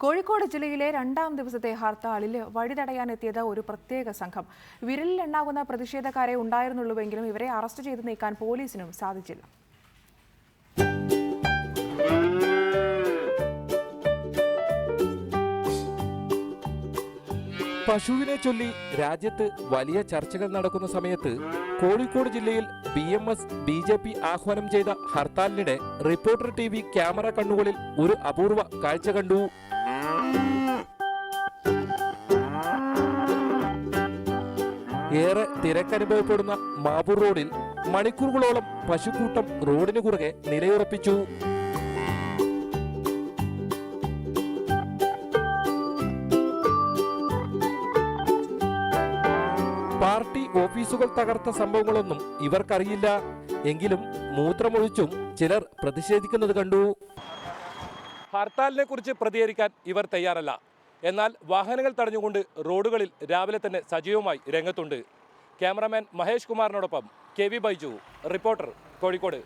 കോഴിക്കോട് ജില്ലയിലെ രണ്ടാം ദിവസത്തെ ഹർത്താലിൽ വഴിതടയാനെത്തിയത് ഒരു പ്രത്യേക സംഘം. വിരലിലെണ്ണാവുന്ന പ്രതിഷേധക്കാരെ ഉണ്ടായിരുന്നുള്ളൂവെങ്കിലും ഇവരെ അറസ്റ്റ് ചെയ്ത് നീക്കാൻ പോലീസിനും സാധിച്ചില്ല. പശുവിനെ ചൊല്ലി രാജ്യത്ത് വലിയ ചർച്ചകൾ നടക്കുന്ന സമയത്ത് കോഴിക്കോട് ജില്ലയിൽ BMS BJP ആഹ്വാനം ചെയ്ത ഹർത്താലിനിടെ റിപ്പോർട്ടർ TV ക്യാമറ കണ്ണുകളിൽ ഒരു അപൂർവ കാഴ്ച കണ്ടു. ഏറെ തിരക്കനുഭവപ്പെടുന്ന മാവൂർ റോഡിൽ മണിക്കൂറുകളോളം പശുക്കൂട്ടം റോഡിന് കുറുകെ നിലയുറപ്പിച്ചു. പാർട്ടി ഓഫീസുകൾ തകർത്ത സംഭവങ്ങളൊന്നും ഇവർക്കറിയില്ല. എങ്കിലും മൂത്രമൊഴിച്ചും ചിലർ പ്രതിഷേധിക്കുന്നത് കണ്ടു. ഹർത്താലിനെ കുറിച്ച് പ്രതികരിക്കാൻ ഇവർ തയ്യാറല്ല. എന്നാൽ വാഹനങ്ങൾ തടഞ്ഞുകൊണ്ട് റോഡുകളിൽ രാവിലെ തന്നെ സജീവമായി രംഗത്തുണ്ട്. ക്യാമറാമാൻ മഹേഷ് കുമാറിനോടൊപ്പം KV ബൈജു, റിപ്പോർട്ടർ, കോഴിക്കോട്.